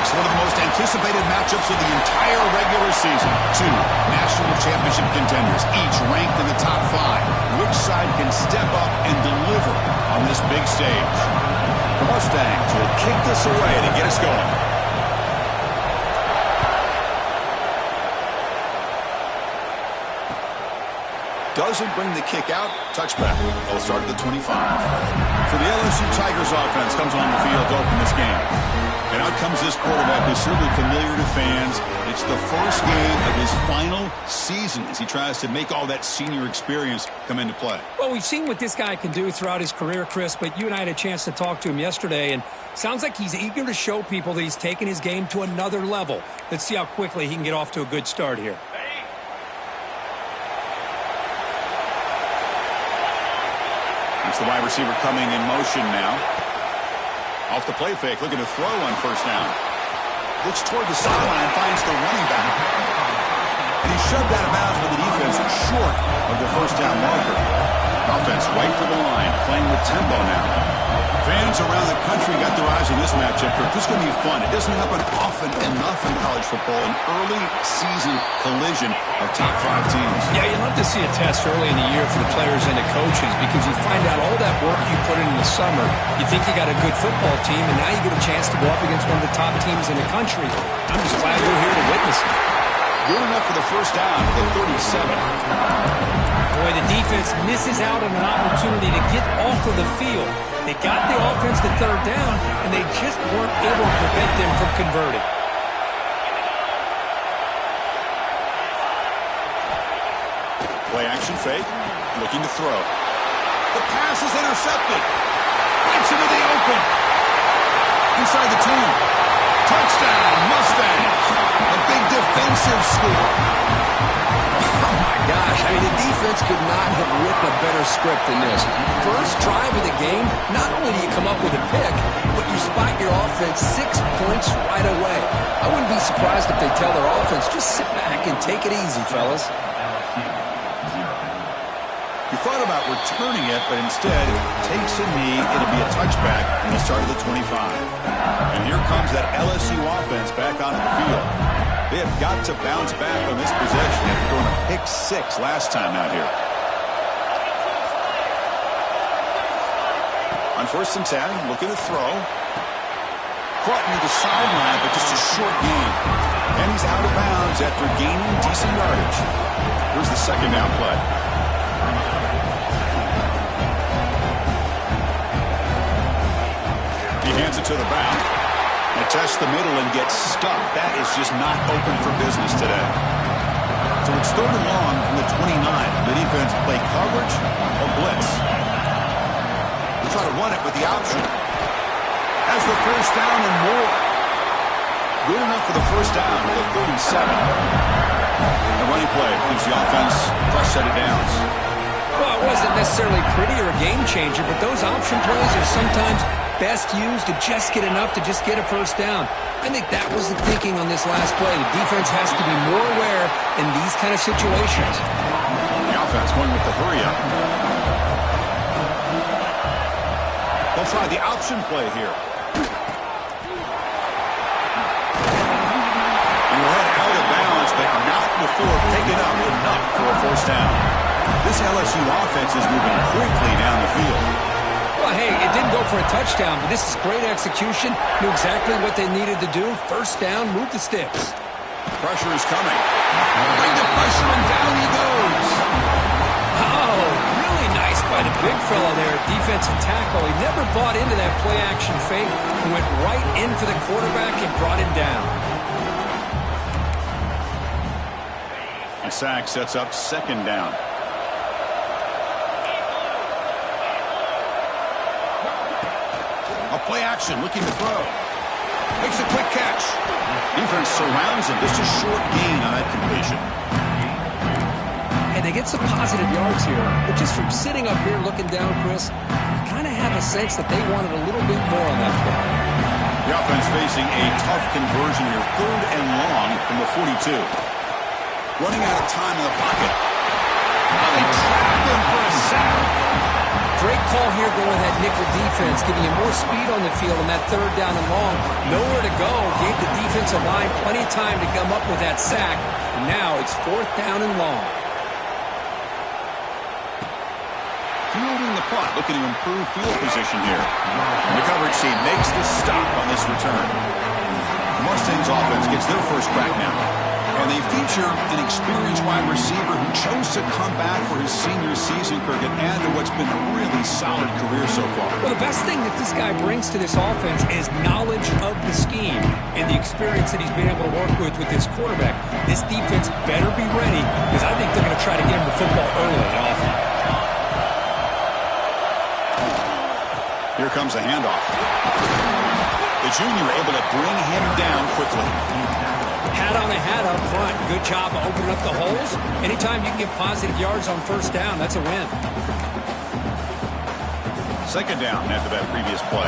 Seahawks, one of the most anticipated matchups of the entire regular season. Two national championship contenders, each ranked in the top 5. Which side can step up and deliver on this big stage? The Mustangs will kick this away to get us going. Doesn't bring the kick out. Touchback. They'll start at the 25. For the LSU Tigers offense comes on the field to open this game. And out comes this quarterback who's certainly familiar to fans. It's the first game of his final season as he tries to make all that senior experience come into play. Well, we've seen what this guy can do throughout his career, Chris, but you and I had a chance to talk to him yesterday, and sounds like he's eager to show people that he's taken his game to another level. Let's see how quickly he can get off to a good start here. It's the wide receiver coming in motion now. Off the play fake, looking to throw on first down. Looks toward the sideline, finds the running back. And he's shoved out of bounds with the defense short of the first down marker. Offense right to the line, playing with tempo now. Fans around the country got their eyes on this matchup. This is going to be fun. It doesn't happen often enough in college football. An early season collision of top 5 teams. Yeah, you'd love to see a test early in the year for the players and the coaches because you find out all that work you put in the summer. You think you got a good football team, and now you get a chance to go up against one of the top teams in the country. I'm just glad we're here to witness it. Good enough for the first down to the 37. Boy, the defense misses out on an opportunity to get off of the field. They got the offense to third down, and they just weren't able to prevent them from converting. Play action fake, looking to throw. The pass is intercepted. Gets into the open. Inside the 2. Touchdown, Mustangs. A big defensive score. Oh, my gosh. I mean, the defense could not have written a better script than this. First drive of the game, not only do you come up with a pick, but you spot your offense 6 points right away. I wouldn't be surprised if they tell their offense, just sit back and take it easy, fellas. He thought about returning it, but instead takes a knee. It'll be a touchback and the start of the 25. And here comes that LSU offense back onto the field. They have got to bounce back on this possession after throwing a pick 6 last time out here. On first and 10, looking to throw. Caught near the sideline, but just a short gain. And he's out of bounds after gaining decent yardage. Here's the second down play. He hands it to the back. They test the middle and gets stuck. That is just not open for business today. So it's third and long from the 29. The defense play coverage or blitz. They try to run it with the option. Has the first down and more. Good enough for the first down to the 37. The running play gives the offense a fresh set of downs. Well, it wasn't necessarily pretty or a game changer, but those option plays are sometimes best used to just get enough to just get a first down. I think that was the thinking on this last play. The defense has to be more aware in these kind of situations. The offense going with the hurry up. They'll try the option play here. And we'll head out of bounds, but not before picking up enough for a first down. This LSU offense is moving quickly down the field. Well, hey, it didn't go for a touchdown, but this is great execution. Knew exactly what they needed to do. First down, move the sticks. Pressure is coming. Bring the pressure, and down he goes. Oh, really nice by the big fella there. Defensive tackle. He never bought into that play-action fake. He went right in for the quarterback and brought him down. A sack sets up second down. Play action, looking to throw. Makes a quick catch. Defense surrounds him. Just a short gain on that completion. And they get some positive yards here. But just from sitting up here looking down, Chris, you kind of have a sense that they wanted a little bit more on that play. The offense facing a tough conversion here. Third and long from the 42. Running out of time in the pocket. Now they trap him for a sack. Great call here going with that nickel defense, giving you more speed on the field on that third down and long. Nowhere to go. Gave the defensive line plenty of time to come up with that sack. And now it's fourth down and long. Fielding the punt, looking to improve field position here. And the coverage team makes the stop on this return. The Mustangs offense gets their first crack now. And they feature an experienced wide receiver who chose to come back for his senior season, Kirk, and add to what's been a really solid career so far. Well, the best thing that this guy brings to this offense is knowledge of the scheme and the experience that he's been able to work with this quarterback. This defense better be ready because I think they're going to try to get him the football early and often. Here comes a handoff. The junior able to bring him down quickly. Hat on a hat up front. Good job of opening up the holes. Anytime you can get positive yards on first down, that's a win. Second down after that previous play.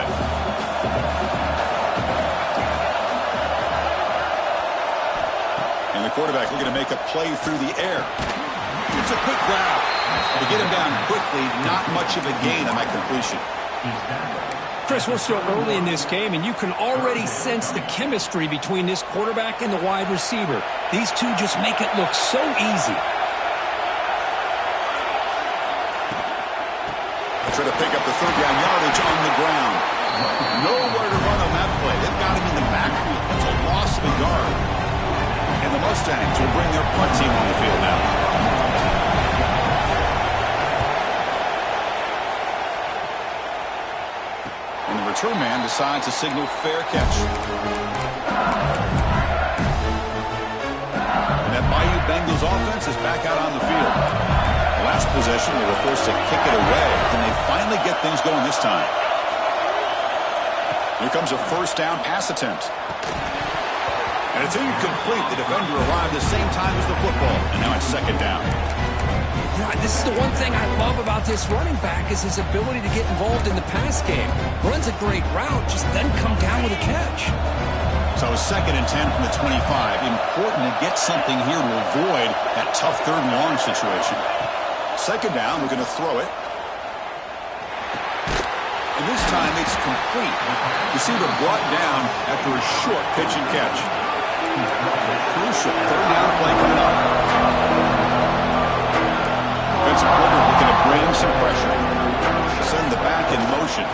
And the quarterback looking to make a play through the air. It's a quick grab. To get him down quickly, not much of a gain on that completion. Chris, we're still early in this game, and you can already sense the chemistry between this quarterback and the wide receiver. These two just make it look so easy. Try to pick up the third down yardage on the ground. Nowhere to run on that play. They've got him in the backfield. It's a loss of a yard. And the Mustangs will bring their punt team on the field now. Return man decides to signal fair catch. And that Bayou Bengals offense is back out on the field. Last possession, they were forced to kick it away, and they finally get things going this time. Here comes a first down pass attempt. And it's incomplete. The defender arrived the same time as the football, and now it's second down. This is the one thing I love about this running back is his ability to get involved in the pass game. Runs a great route, just doesn't come down with a catch. So second and 10 from the 25. Important to get something here to avoid that tough third and long situation. Second down, we're going to throw it. And this time it's complete. Receiver brought down after a short pitch and catch. Crucial third down play coming up. Defensive quarter looking to bring some pressure. Send the back in motion.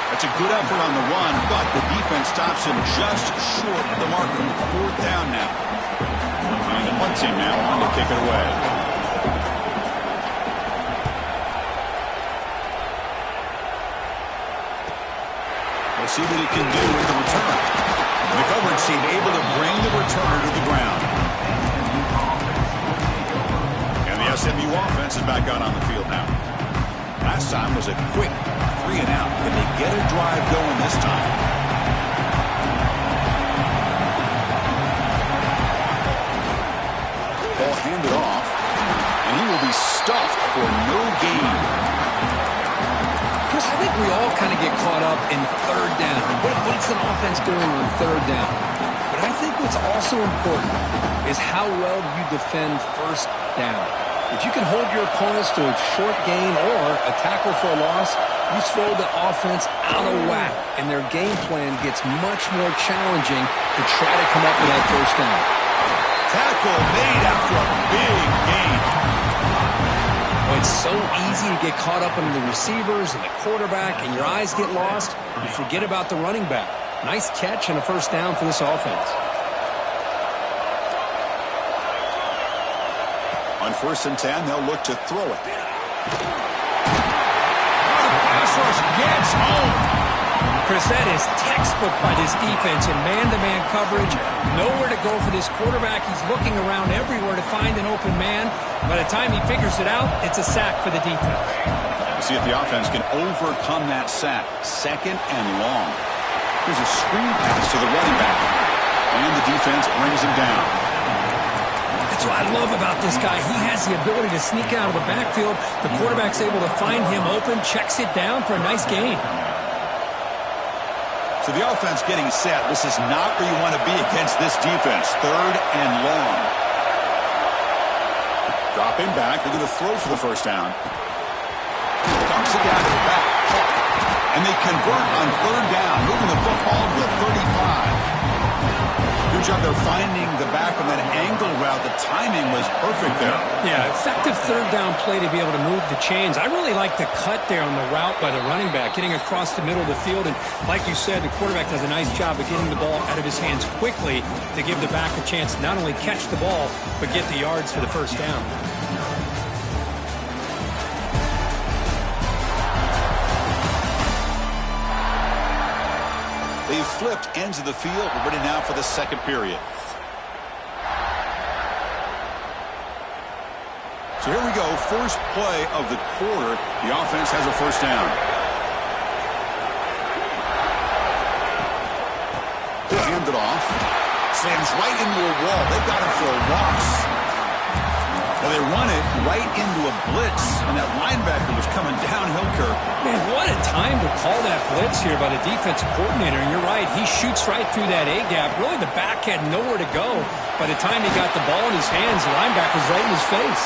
That's a good effort on the run, but the defense stops him just short of the marker. Fourth down now. And the punt team now on to kick it away. We'll see what he can do with the return. And the coverage team able to bring the returner to the ground. SMU offense is back out on the field now. Last time was a quick 3 and out. Can they get a drive going this time? Ball handed off, and he will be stuffed for no gain. Chris, I think we all kind of get caught up in third down. What's an offense doing on third down? But I think what's also important is how well you defend first down. If you can hold your opponents to a short gain or a tackle for a loss, you throw the offense out of whack, and their game plan gets much more challenging to try to come up with that first down. Tackle made after a big gain. Well, it's so easy to get caught up in the receivers and the quarterback, and your eyes get lost. You forget about the running back. Nice catch and a first down for this offense. On 1st and 10, they'll look to throw it. Pass rush gets home. Chris, that is textbook by this defense in man-to-man coverage. Nowhere to go for this quarterback. He's looking around everywhere to find an open man. By the time he figures it out, it's a sack for the defense. We'll see if the offense can overcome that sack. Second and long. Here's a screen pass to the running back. And the defense brings him down. That's what I love about this guy. He has the ability to sneak out of the backfield. The quarterback's able to find him open, checks it down for a nice gain. So the offense getting set. This is not where you want to be against this defense. Third and long. Dropping back. They're going to throw for the first down. And they convert on third down, moving the football to the 35. Good job there finding the back on that angle route. The timing was perfect there. Yeah, effective third down play to be able to move the chains. I really like the cut there on the route by the running back, getting across the middle of the field. And like you said, the quarterback does a nice job of getting the ball out of his hands quickly to give the back a chance to not only catch the ball, but get the yards for the first down. They've flipped ends of the field. We're ready now for the second period. So here we go. First play of the quarter. The offense has a first down. He'll hand it off. Slams right into a wall. They've got him for a loss. Well, they run it right into a blitz, and that linebacker was coming downhill, Kirk. Man, what a time to call that blitz here by the defensive coordinator. And you're right, he shoots right through that A-gap. Really, the back had nowhere to go. By the time he got the ball in his hands, the linebacker's right in his face.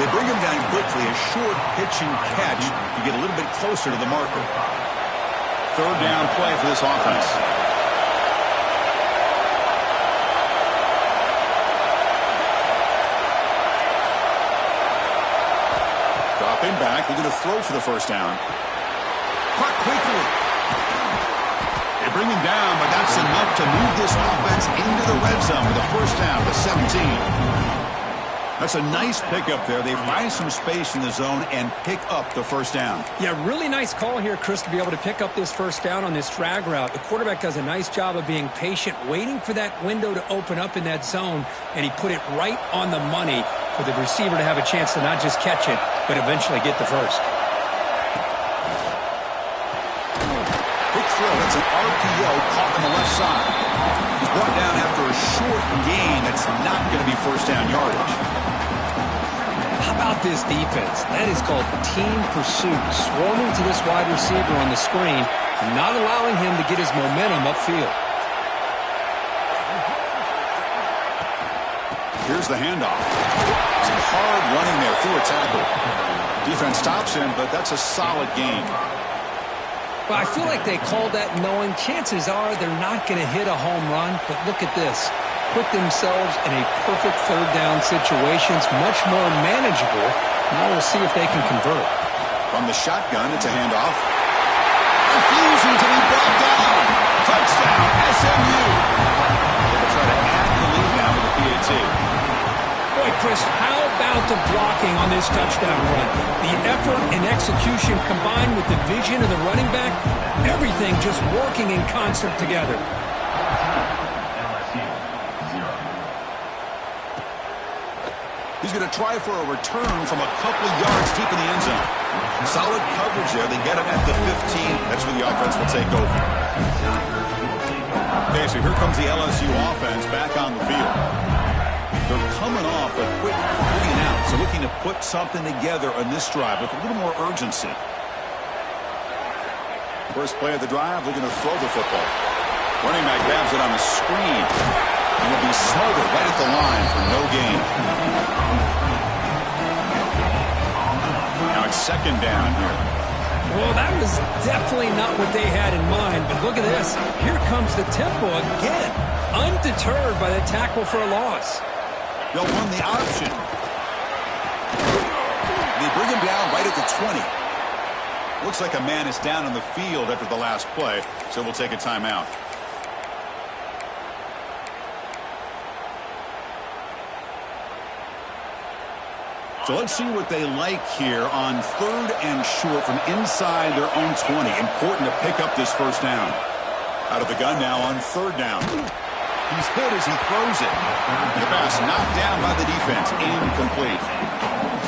They bring him down quickly, a short pitch and catch to get a little bit closer to the marker. Third down play for this offense. Dropping back, they're going to throw for the first down. Caught quickly. They bring him down, but that's enough to move this offense into the red zone with a first down to 17. That's a nice pickup there. They find some space in the zone and pick up the first down. Yeah, really nice call here, Chris, to be able to pick up this first down on this drag route. The quarterback does a nice job of being patient, waiting for that window to open up in that zone, and he put it right on the money for the receiver to have a chance to not just catch it, but eventually get the first. Quick throw. It's an RPO caught on the left side. He's brought down after a short gain. That's not going to be first down yardage. How about this defense? That is called team pursuit. Swarming to this wide receiver on the screen and not allowing him to get his momentum upfield. Here's the handoff. Some hard running there through a tackle. Defense stops him, but that's a solid gain. Well, I feel like they called that knowing chances are they're not going to hit a home run, but look at this. Put themselves in a perfect third down situation. It's much more manageable. Now we'll see if they can convert. From the shotgun, it's a handoff. Refusing to be brought down. Touchdown, SMU. They will try to add the lead now with the PAT. Boy, Chris, how about the blocking on this touchdown run? The effort and execution combined with the vision of the running back, everything just working in concert together. He's going to try for a return from a couple of yards deep in the end zone. Solid coverage there. They get him at the 15. That's where the offense will take over. Okay, so here comes the LSU offense back on the field. They're coming off a quick 3 and out, so looking to put something together on this drive with a little more urgency. First play of the drive, looking to throw the football. Running back grabs it on the screen. And will be smothered right at the line for no gain. Now it's second down here. Well, that was definitely not what they had in mind, but look at this. Here comes the tempo again. Undeterred by the tackle for a loss. They'll run the option. They bring him down right at the 20. Looks like a man is down on the field after the last play, so we'll take a timeout. So let's see what they like here on third and short from inside their own 20. Important to pick up this first down. Out of the gun now on third down. He's hit as he throws it. The pass knocked down by the defense. Incomplete.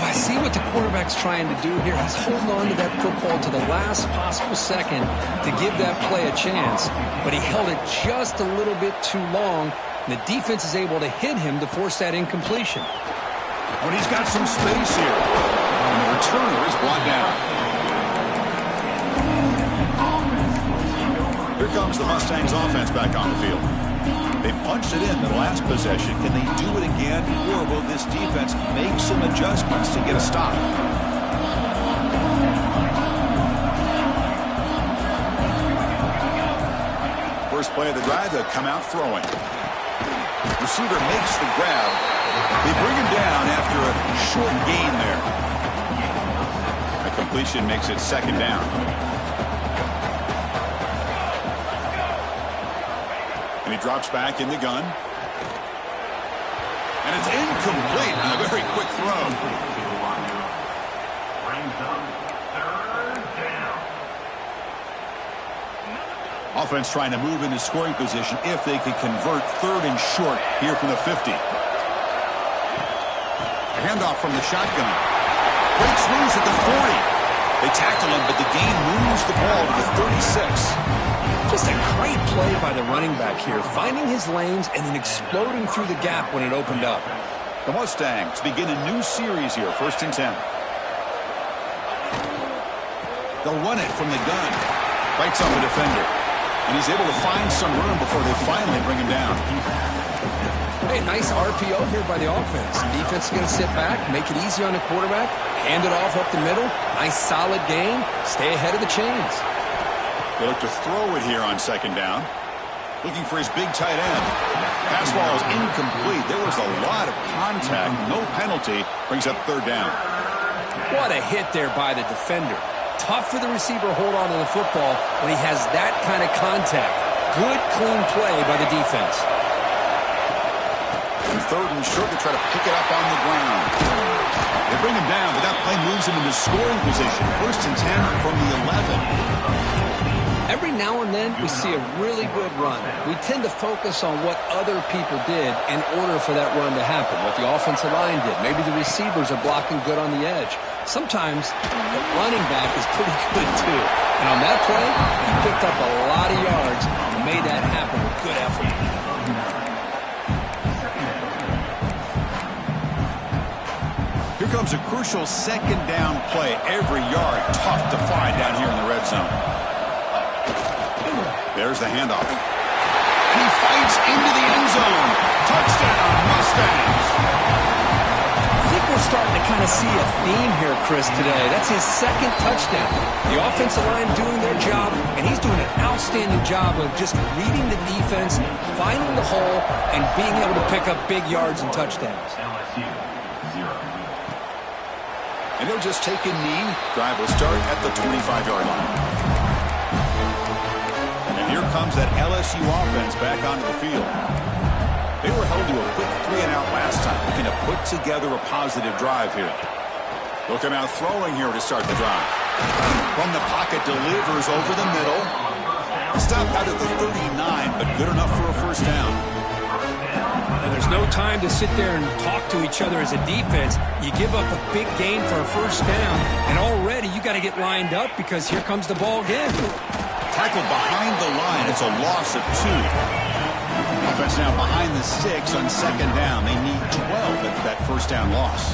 Well, I see what the quarterback's trying to do here. He's holding on to that football to the last possible second to give that play a chance. But he held it just a little bit too long. And the defense is able to hit him to force that incompletion. But he's got some space here. And the returner is brought down. Here comes the Mustangs offense back on the field. They punched it in the last possession. Can they do it again? Or will this defense make some adjustments to get a stop? first play of the drive, they'll come out throwing. Receiver makes the grab. They bring him down after a short gain there. A completion makes it second down. And he drops back in the gun. And it's incomplete on a very quick throw. Offense trying to move into scoring position if they can convert third and short here from the 50. A handoff from the shotgun. Breaks loose at the 40. They tackle him, but the gain moves the ball to the 36. Just a great play by the running back here, finding his lanes and then exploding through the gap when it opened up. The Mustangs begin a new series here, 1st and 10. They'll run it from the gun. Bites off a defender. And he's able to find some room before they finally bring him down. Hey, nice RPO here by the offense. The defense is going to sit back, make it easy on the quarterback, hand it off up the middle. Nice solid gain. Stay ahead of the chains. They look to throw it here on 2nd down. Looking for his big tight end. Pass ball is incomplete. There was a lot of contact. No penalty. Brings up 3rd down. What a hit there by the defender. Tough for the receiver to hold on to the football when he has that kind of contact. Good, clean play by the defense. And 3rd and short, they try to pick it up on the ground. They bring him down, but that play moves him into scoring position. 1st and 10 from the 11. Every now and then, we see a really good run. We tend to focus on what other people did in order for that run to happen, what the offensive line did. Maybe the receivers are blocking good on the edge. Sometimes the running back is pretty good, too. And on that play, he picked up a lot of yards and made that happen with good effort. Here comes a crucial 2nd down play. Every yard tough to find down here in the red zone. There's the handoff. And he fights into the end zone. Touchdown, Mustangs. I think we're starting to kind of see a theme here, Chris, today. That's his 2nd touchdown. The offensive line doing their job, and he's doing an outstanding job of just reading the defense, finding the hole, and being able to pick up big yards and touchdowns. And he'll just take a knee. Drive will start at the 25-yard line. Here comes that LSU offense back onto the field. They were held to a quick 3-and-out last time, looking to put together a positive drive here. They'll come out throwing here to start the drive. From the pocket, delivers over the middle. Stopped out at the 39, but good enough for a 1st down. And there's no time to sit there and talk to each other as a defense. You give up a big gain for a 1st down, and already you got to get lined up because here comes the ball again. Tackled behind the line. It's a loss of 2. Offense now behind the 6 on 2nd down. They need 12 at that 1st down loss.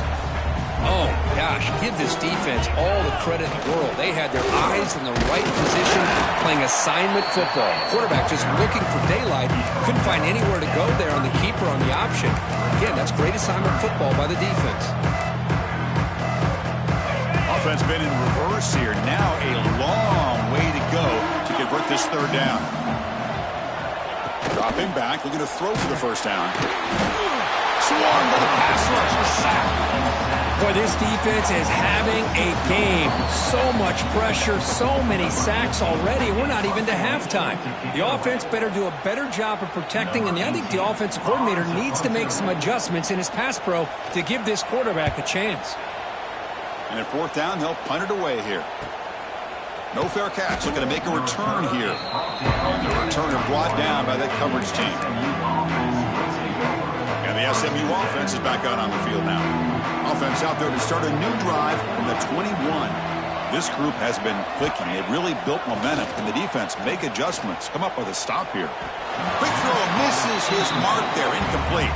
Oh, gosh, give this defense all the credit in the world. They had their eyes in the right position, playing assignment football. Quarterback just looking for daylight. Couldn't find anywhere to go there on the keeper on the option. Again, that's great assignment football by the defense. Offense been in reverse here. Now a long way to go to convert this 3rd down. Dropping back, looking to throw for the 1st down. Swarmed by the pass rush. Sack. Boy, this defense is having a game. So much pressure, so many sacks already, and we're not even to halftime. The offense better do a better job of protecting, and I think the offensive coordinator needs to make some adjustments in his pass pro to give this quarterback a chance. And at 4th down, they'll punt it away here. No fair catch. Looking to make a return here. The returner brought down by that coverage team. And the SMU offense is back out on the field now. Offense out there to start a new drive from the 21. This group has been clicking. It really built momentum. And the defense make adjustments. Come up with a stop here. Quick throw misses his mark there. Incomplete.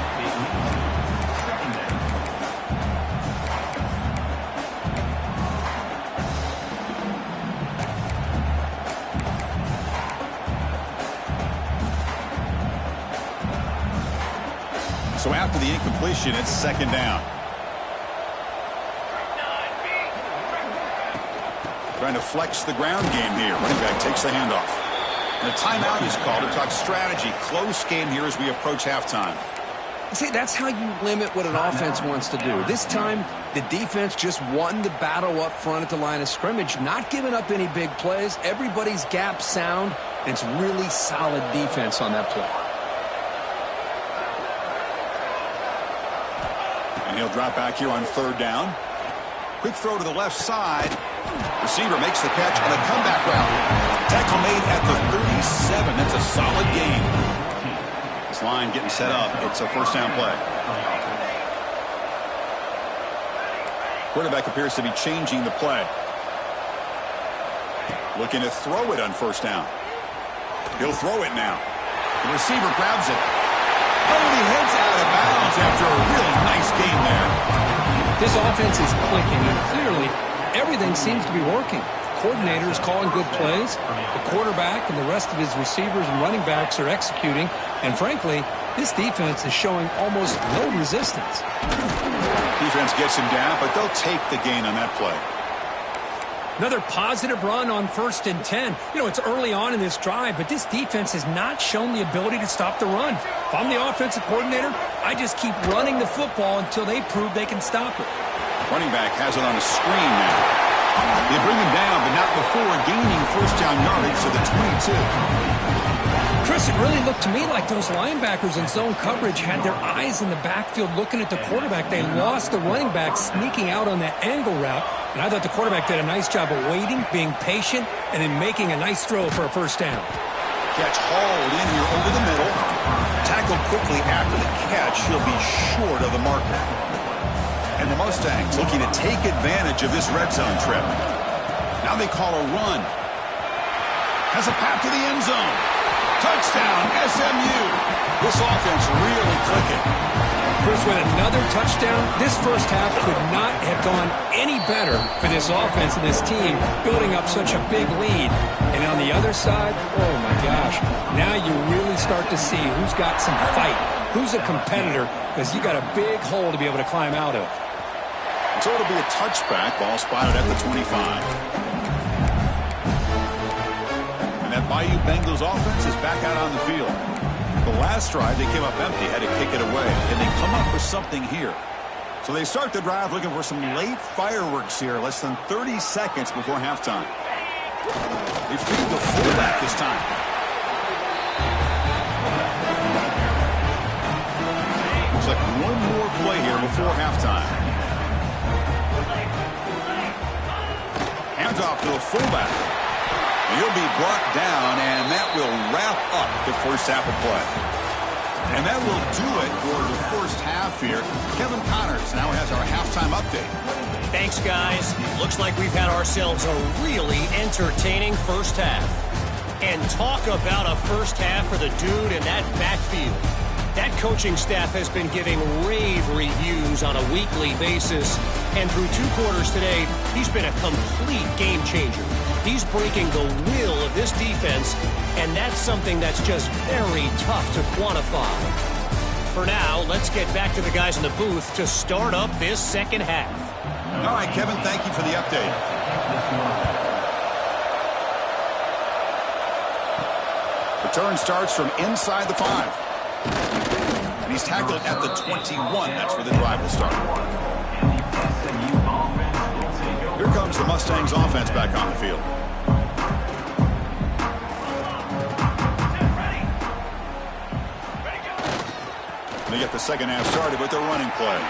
So after the incompletion, it's 2nd down. Trying to flex the ground game here. Running back takes the handoff. And a timeout is called to talk strategy. Close game here as we approach halftime. See, that's how you limit what an offense wants to do. This time, the defense just won the battle up front at the line of scrimmage, not giving up any big plays. Everybody's gap sound, and it's really solid defense on that play. And he'll drop back here on third down. Quick throw to the left side. Receiver makes the catch on a comeback route. Tackle made at the 37. That's a solid gain. This line getting set up. It's a first down play. Quarterback appears to be changing the play. Looking to throw it on first down. He'll throw it now. The receiver grabs it. Oh, he heads out of bounds after a really nice game there. This offense is clicking, and clearly everything seems to be working. The coordinator is calling good plays. The quarterback and the rest of his receivers and running backs are executing. And frankly, this defense is showing almost no resistance. Defense gets him down, but they'll take the gain on that play. Another positive run on 1st and 10. You know, it's early on in this drive, but this defense has not shown the ability to stop the run. If I'm the offensive coordinator, I just keep running the football until they prove they can stop it. Running back has it on a screen now. They bring him down, but not before gaining first down yardage to the 22. Chris, it really looked to me like those linebackers in zone coverage had their eyes in the backfield looking at the quarterback. They lost the running back sneaking out on that angle route, and I thought the quarterback did a nice job of waiting, being patient, and then making a nice throw for a first down. Catch hauled in here over the middle. Tackled quickly after the catch. He'll be short of the marker. And the Mustangs looking to take advantage of this red zone trip. Now they call a run. Has a path to the end zone. Touchdown, SMU. This offense really clicking. Chris, with another touchdown, this first half could not have gone any better for this offense and this team, building up such a big lead. And on the other side, oh my gosh, now you really start to see who's got some fight, who's a competitor, because you got a big hole to be able to climb out of. So it'll be a touchback. Ball spotted at the 25. And that Bayou Bengals offense is back out on the field. The last drive, they came up empty, had to kick it away. And they come up with something here. So they start the drive looking for some late fireworks here, less than 30 seconds before halftime. They feed the fullback this time. Looks like one more play here before halftime. Hands off to the fullback. He'll be brought down, and that will wrap up the first half of play. And that will do it for the first half here. Kevin Connors now has our halftime update. Thanks, guys. Looks like we've had ourselves a really entertaining first half. And talk about a first half for the dude in that backfield. That coaching staff has been giving rave reviews on a weekly basis. And through 2 quarters today, he's been a complete game changer. He's breaking the will of this defense, and that's something that's just very tough to quantify. For now, let's get back to the guys in the booth to start up this second half. All right, Kevin, thank you for the update. Return starts from inside the 5. And he's tackled at the 21. That's where the drive will start. Here comes the Mustangs offense back on the field. They get the second half started with their running play.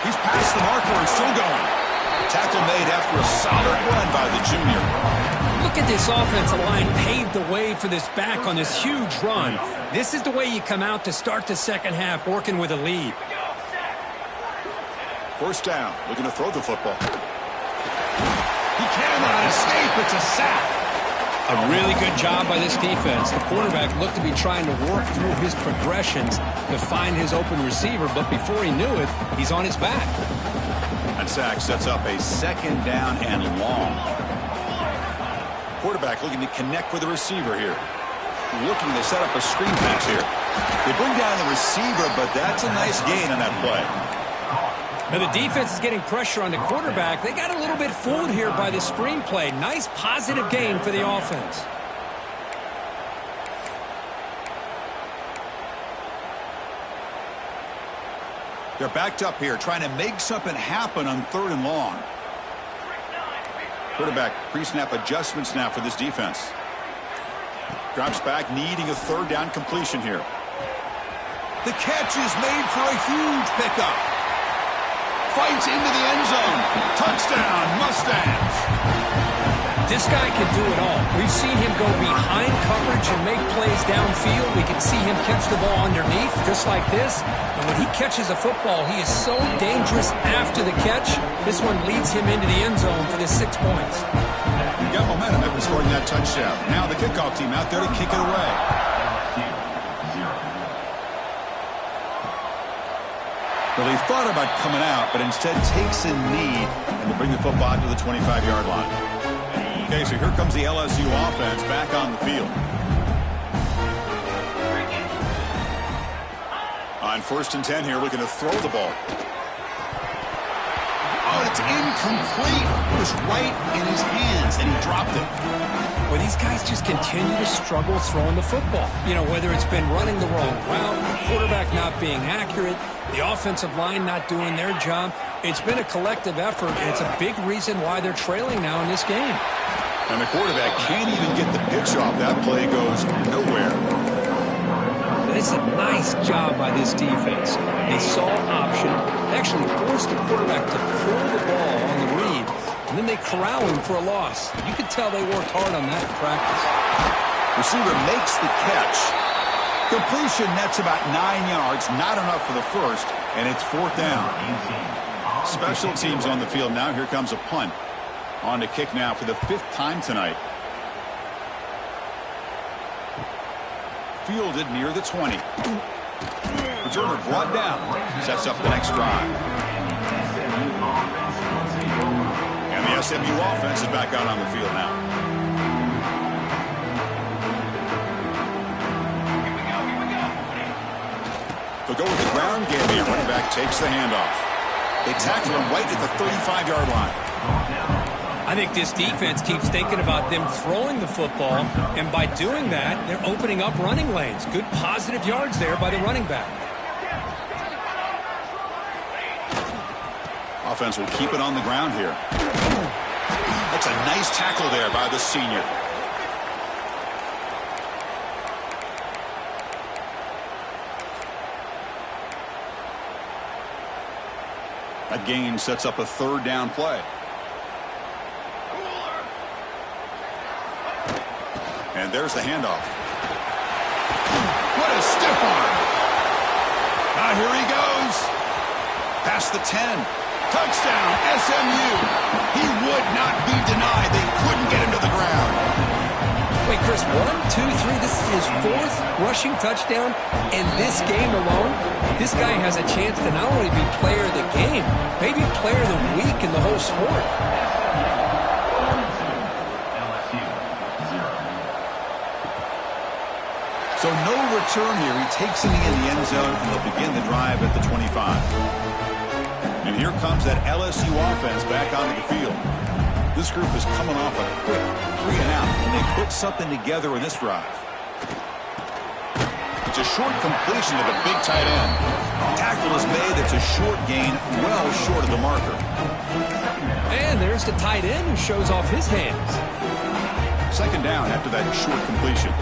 He's past the marker and still going. Tackle made after a solid run by the junior. Look at this offensive line paved the way for this back on this huge run. This is the way you come out to start the second half, working with a lead. First down, looking to throw the football. He cannot escape. It's a sack. A really good job by this defense. The quarterback looked to be trying to work through his progressions to find his open receiver, but before he knew it, he's on his back. That sack sets up a second down and long. Quarterback looking to connect with the receiver here. Looking to set up a screen pass here. They bring down the receiver, but that's a nice gain on that play. Now the defense is getting pressure on the quarterback. They got a little bit fooled here by the screen play. Nice positive gain for the offense. They're backed up here, trying to make something happen on 3rd and long. Quarterback pre-snap adjustments now for this defense. Drops back, needing a 3rd down completion here. The catch is made for a huge pickup. Fights into the end zone. Touchdown, Mustangs. This guy can do it all. We've seen him go behind coverage and make plays downfield. We can see him catch the ball underneath, just like this. And when he catches a football, he is so dangerous after the catch. This one leads him into the end zone for the 6 points. He got momentum after scoring that touchdown. Now the kickoff team out there to kick it away. Well, he thought about coming out, but instead takes a knee and will bring the football to the 25-yard line. Okay, so here comes the LSU offense back on the field. On 1st and 10 here, looking to throw the ball. Oh, it's incomplete. It was right in his hands, and he dropped it. Well, these guys just continue to struggle throwing the football. You know, whether it's been running the wrong route, the quarterback not being accurate, the offensive line not doing their job. It's been a collective effort, and it's a big reason why they're trailing now in this game. And the quarterback can't even get the pitch off. That play goes nowhere. It's a nice job by this defense. They saw option, actually forced the quarterback to pull the ball on the read, and then they corral him for a loss. You could tell they worked hard on that in practice. Receiver makes the catch. Completion nets about 9 yards, not enough for the first, and it's 4th down. Special teams on the field now. Here comes a punt. On to kick now for the 5th time tonight. Fielded near the 20. Returner brought down. Sets up the next drive. And the SMU offense is back out on the field now. They'll go with the ground game here. Running back takes the handoff. They tackle him right at the 35-yard line. I think this defense keeps thinking about them throwing the football, and by doing that, they're opening up running lanes. Good positive yards there by the running back. Offense will keep it on the ground here. That's a nice tackle there by the senior. That gain sets up a 3rd down play. And there's the handoff. What a stiff arm. Now here he goes. Past the 10. Touchdown, SMU. He would not be denied. They couldn't get him to the ground. Wait, Chris, 1, 2, 3. This is his 4th rushing touchdown in this game alone. This guy has a chance to not only be player of the game, maybe player of the week in the whole sport. So no return here. He takes a knee in the end zone, and they'll begin the drive at the 25. And here comes that LSU offense back onto the field. This group is coming off a quick 3 and out, and they put something together in this drive. It's a short completion to the big tight end. Tackle is made. It's a short gain, well short of the marker. And there's the tight end who shows off his hands. 2nd down after that short completion.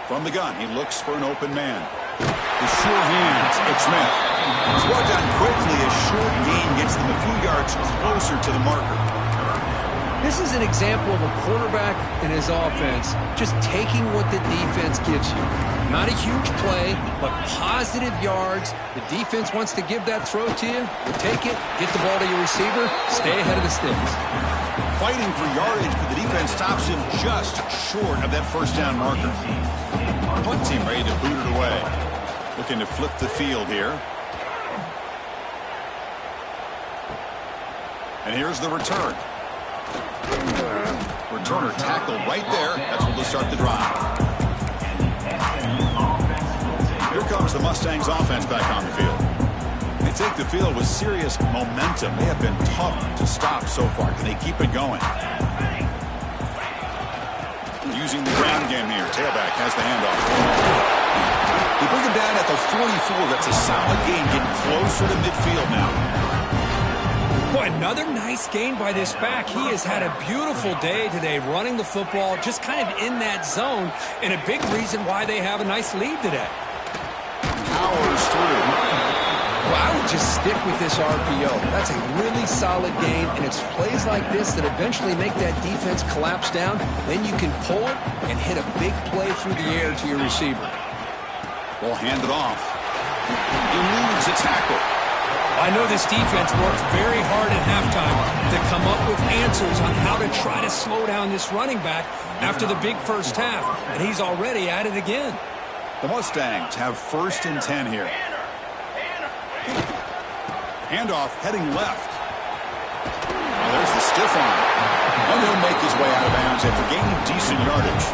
From the gun, he looks for an open man. The sure hands, it's Smith. He's brought down quickly. A short gain gets them a few yards closer to the marker. This is an example of a quarterback and his offense just taking what the defense gives you. Not a huge play, but positive yards. The defense wants to give that throw to you. You take it, get the ball to your receiver, stay ahead of the sticks. Fighting for yardage, but the defense stops him just short of that 1st down marker. Punt team ready to boot it away. Looking to flip the field here. And here's the return. Returner tackled right there. That's where they'll start the drive. Here comes the Mustangs offense back on the field. They take the field with serious momentum. They have been tough to stop so far. Can they keep it going? using the ground game here. Tailback has the handoff. They bring him down at the 44. That's a solid gain, getting closer to midfield now. Boy, another nice gain by this back. He has had a beautiful day today running the football, just kind of in that zone, and a big reason why they have a nice lead today. Powers through. Well, I would just stick with this RPO. That's a really solid gain, and it's plays like this that eventually make that defense collapse down. Then you can pull it and hit a big play through the air to your receiver. We'll hand it off. Eludes a tackle. I know this defense worked very hard at halftime to come up with answers on how to try to slow down this running back after the big first half, and he's already at it again. The Mustangs have 1st and 10 here. Handoff heading left. Oh, there's the stiff arm. And he'll make his way out of bounds after gaining decent yardage.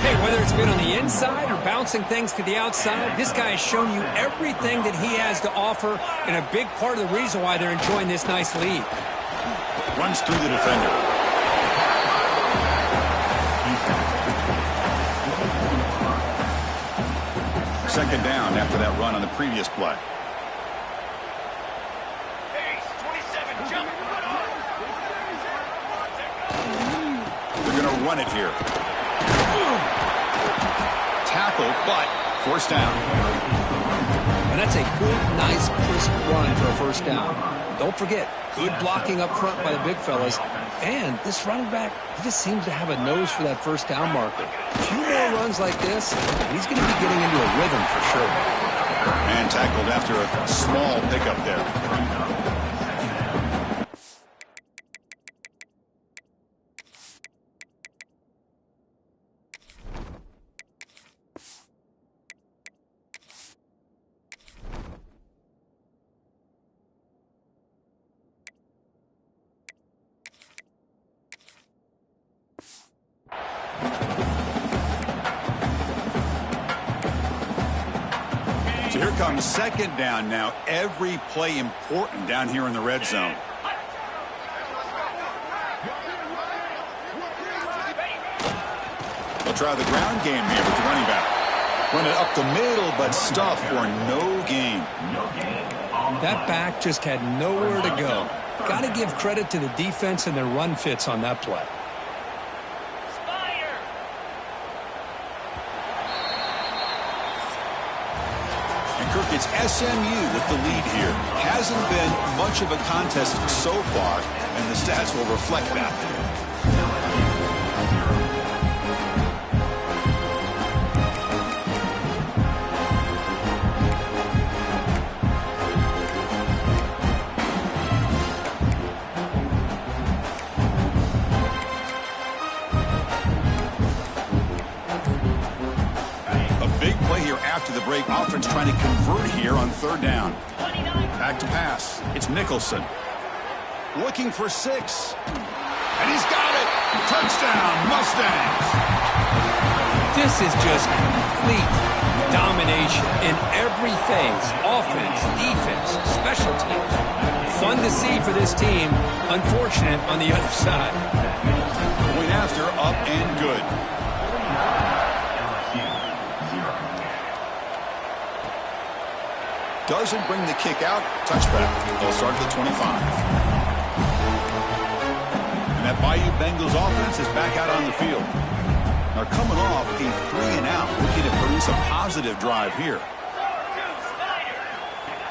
Hey, whether it's been on the inside or bouncing things to the outside, this guy has shown you everything that he has to offer, and a big part of the reason why they're enjoying this nice lead. Runs through the defender. Second down after that run on the previous play. They're going to run it here. Tackle, but forced down. And that's a good, nice, crisp run for a first down. Don't forget, good blocking up front by the big fellas. And this running back, he just seems to have a nose for that first down marker. A few more runs like this, and he's going to be getting into a rhythm for sure. And tackled after a small pickup there. So here comes second down now. Every play important down here in the red zone. They'll try the ground game here with the running back. Run it up the middle, but stuff for no gain. That back just had nowhere to go. Got to give credit to the defense and their run fits on that play. It's SMU with the lead here. Hasn't been much of a contest so far, and the stats will reflect that. After the break, offense trying to convert here on third down. Back to pass. It's Nicholson. Looking for 6. And he's got it. Touchdown, Mustangs. This is just complete domination in every phase. Offense, defense, special teams. Fun to see for this team. Unfortunate on the other side. Point after, up and good. Doesn't bring the kick out. Touchback. They'll start at the 25. And that Bayou Bengals offense is back out on the field. They're coming off a 3-and-out, looking to produce a positive drive here.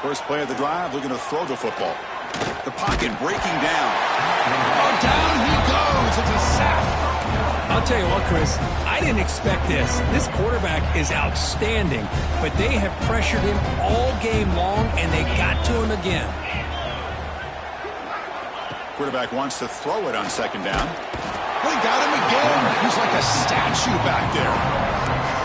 First play of the drive, looking to throw the football. The pocket breaking down. Oh, down he goes. It's a sack. I'll tell you what, Chris, I didn't expect this. This quarterback is outstanding, but they have pressured him all game long, and they got to him again. Quarterback wants to throw it on second down. They got him again. He's like a statue back there.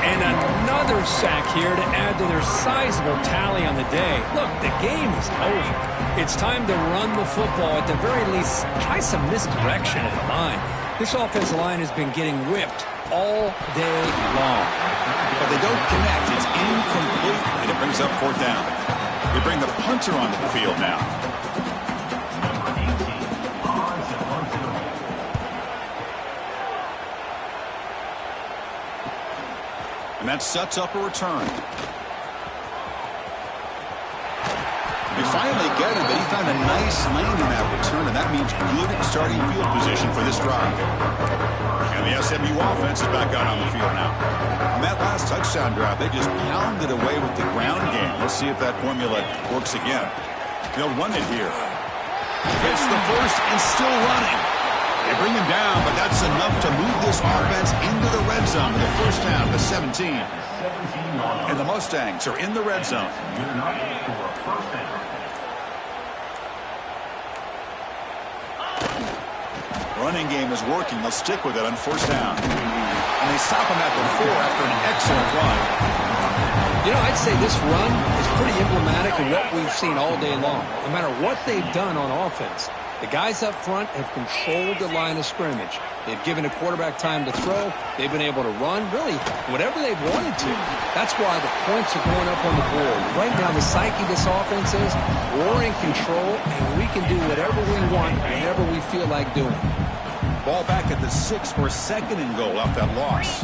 And another sack here to add to their sizable tally on the day. Look, the game is over. It's time to run the football. At the very least, try some misdirection at the line. This offensive line has been getting whipped all day long. But they don't connect. It's incomplete, and it brings up fourth down. They bring the punter onto the field now. And that sets up a return. They finally get it, but he found a nice lane in that return, and that means good starting field position for this drive. And the SMU offense is back out on the field now. On that last touchdown drive, they just pounded away with the ground game. Let's see if that formula works again. They'll run it here. Gets the first and still running. They bring him down, but that's enough to move this offense into the red zone with a first down to 17. And the Mustangs are in the red zone. Running game is working. They'll stick with it on first down. And they stop him at the 4 after an excellent run. You know, I'd say this run is pretty emblematic of what we've seen all day long. No matter what they've done on offense, the guys up front have controlled the line of scrimmage. They've given the quarterback time to throw. They've been able to run, really, whatever they've wanted to. That's why the points are going up on the board. Right now, the psyche of this offense is we're in control, and we can do whatever we want, whenever we feel like doing. Ball back at the 6 for a second and goal off that loss.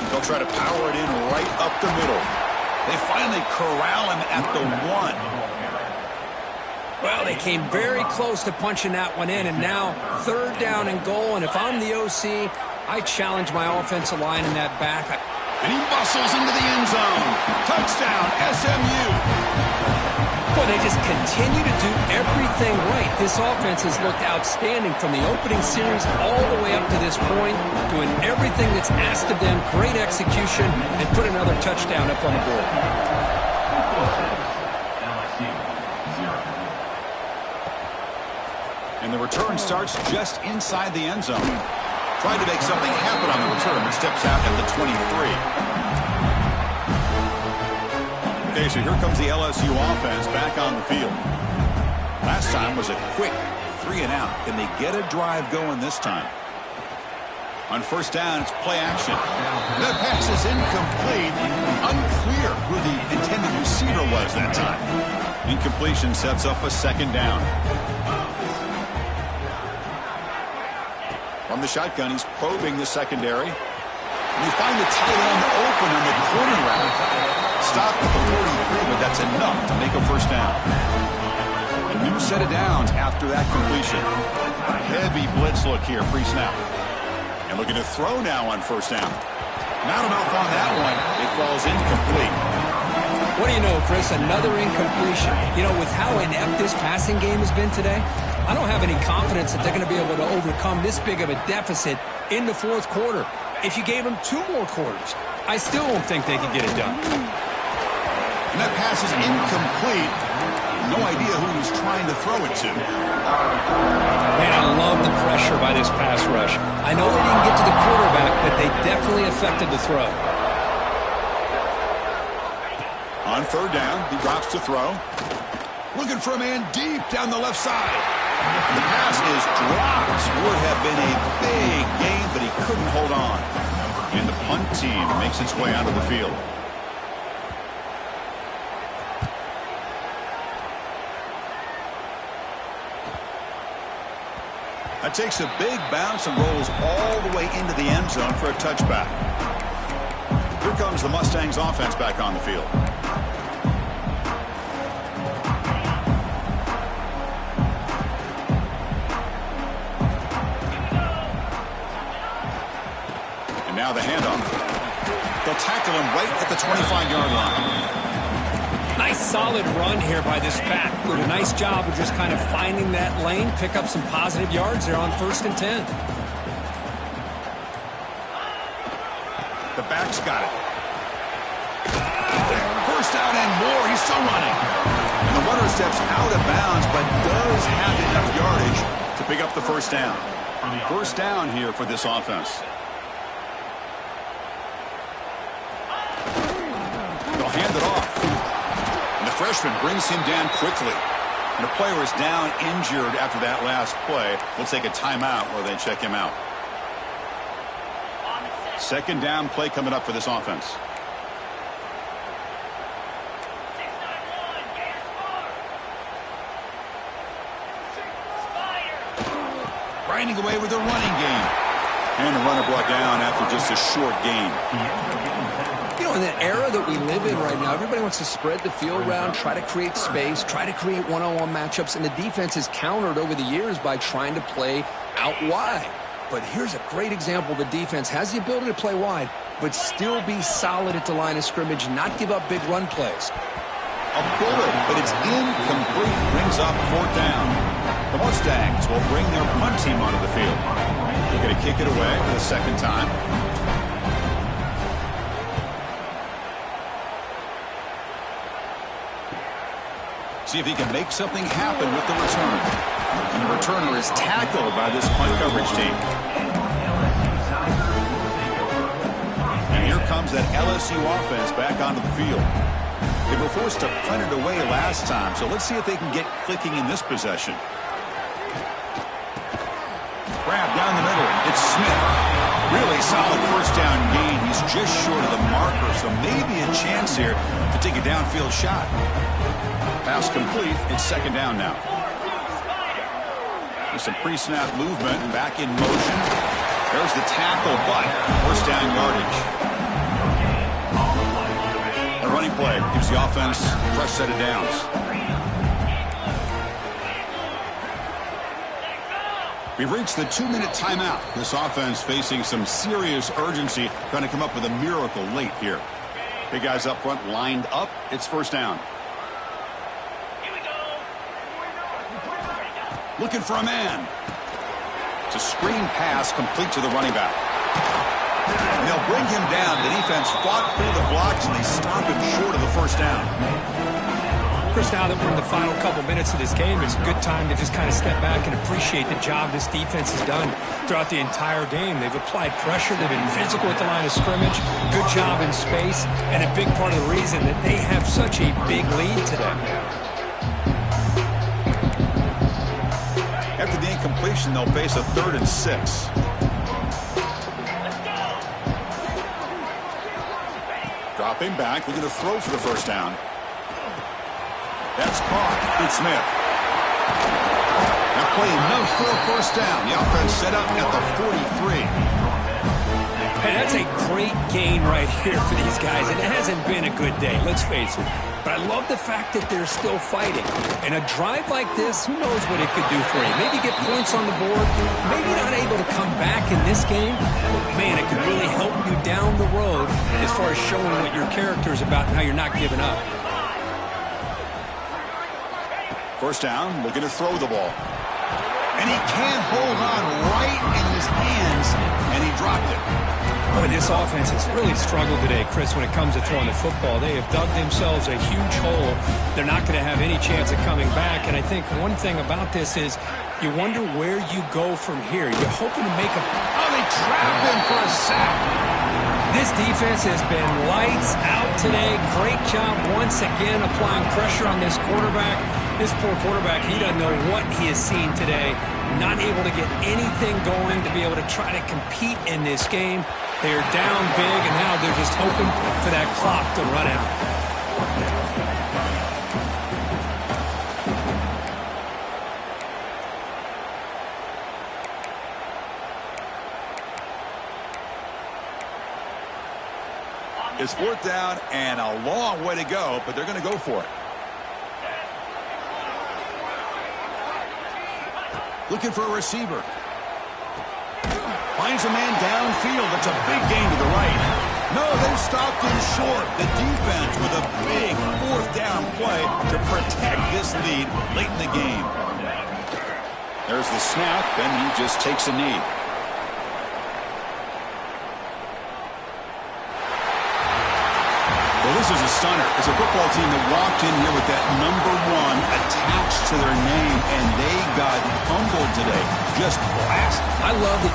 They'll try to power it in right up the middle. They finally corral him at the 1. Well, they came very close to punching that one in, and now third down and goal. And if I'm the OC, I challenge my offensive line in that back. And he bustles into the end zone. Touchdown, SMU. Boy, they just continue to do everything right. This offense has looked outstanding from the opening series all the way up to this point, doing everything that's asked of them, great execution, and put another touchdown up on the board. And the return starts just inside the end zone. Tried to make something happen on the return, but steps out at the 23. Okay, so here comes the LSU offense back on the field. Last time was a quick 3 and out. Can they get a drive going this time? On first down, it's play action. That pass is incomplete. Unclear who the intended receiver was that time. Incompletion sets up a second down. From the shotgun, he's probing the secondary. And you find the tight end open on the corner route. Stopped at the 43, but that's enough to make a first down. A new set of downs after that completion. A heavy blitz look here, pre-snap. And looking to throw now on first down. Not enough on that one. It falls incomplete. What do you know, Chris? Another incompletion. You know, with how inept this passing game has been today, I don't have any confidence that they're going to be able to overcome this big of a deficit in the fourth quarter. If you gave them 2 more quarters, I still don't think they could get it done. And that pass is incomplete. No idea who he's trying to throw it to. Man, I love the pressure by this pass rush. I know they didn't get to the quarterback, but they definitely affected the throw. On third down, he drops to throw. Looking for a man deep down the left side. The pass is dropped. Would have been a big gain, but he couldn't hold on. And the punt team makes its way onto the field. That takes a big bounce and rolls all the way into the end zone for a touchback. Here comes the Mustangs offense back on the field. And now the handoff. They'll tackle him right at the 25-yard line. Nice solid run here by this back. Did a nice job of just kind of finding that lane, pick up some positive yards there on 1st and 10. The back's got it. First down and more. He's still running. And the runner steps out of bounds, but does have enough yardage to pick up the first down. First down here for this offense. They'll hand it off. Freshman brings him down quickly. And the player is down injured after that last play. We'll take a timeout where they check him out. Second down play coming up for this offense. Grinding away with the running game. And the runner brought down after just a short gain. You know, in the era that we live in right now, everybody wants to spread the field around, try to create space, try to create one-on-one matchups, and the defense has countered over the years by trying to play out wide. But here's a great example. The defense has the ability to play wide, but still be solid at the line of scrimmage, not give up big run plays. A bullet, but it's incomplete. Brings up 4th down. The Mustangs will bring their punt team onto the field. They're going to kick it away for the 2nd time. See if he can make something happen with the return. And the returner is tackled by this punt coverage team. And here comes that LSU offense back onto the field. They were forced to punt it away last time, so let's see if they can get clicking in this possession. Grab down the middle. It's Smith. Really solid 1st down gain. He's just short of the marker, so maybe a chance here to take a downfield shot. Pass complete. It's 2nd down now. With some pre-snap movement, back in motion. There's the tackle, but 1st down yardage. The running play gives the offense a fresh set of downs. We've reached the 2-minute timeout. This offense facing some serious urgency, trying to come up with a miracle late here. Big guys up front lined up. It's 1st down. Looking for a man. It's a screen pass complete to the running back. And they'll bring him down. The defense fought through the blocks, and they stop him short of the 1st down. Chris, now that we're in the final couple minutes of this game, it's a good time to just kind of step back and appreciate the job this defense has done throughout the entire game. They've applied pressure. They've been physical at the line of scrimmage. Good job in space, and a big part of the reason that they have such a big lead today. After the incompletion, they'll face a 3rd and 6. Dropping back, looking to throw for the 1st down. That's caught. It's Smith. Now play enough for a 1st down. The offense set up at the 43. Hey, that's a great gain right here for these guys, and it hasn't been a good day, let's face it. But I love the fact that they're still fighting. And a drive like this, who knows what it could do for you. Maybe get points on the board, maybe not able to come back in this game, but man, it could really help you down the road as far as showing what your character is about and how you're not giving up. 1st down, looking to throw the ball. And he can't hold on right in his hands, and he dropped it. Boy, this offense has really struggled today, Chris, when it comes to throwing the football. They have dug themselves a huge hole. They're not going to have any chance of coming back. And I think one thing about this is you wonder where you go from here. You're hoping to make a... Oh, they trapped him for a sack. This defense has been lights out today. Great job once again applying pressure on this quarterback. This poor quarterback, he doesn't know what he has seen today. Not able to get anything going to be able to try to compete in this game. They're down big, and now they're just hoping for that clock to run out. It's 4th down and a long way to go, but they're going to go for it. Looking for a receiver. Finds a man downfield. That's a big gain to the right. No, they've stopped him short. The defense with a big 4th down play to protect this lead late in the game. There's the snap, and he just takes a knee. Well, this is a stunner. It's a football team that walked in here with that number 1 attached to their name, and they got humbled today. Just blasted. I love that you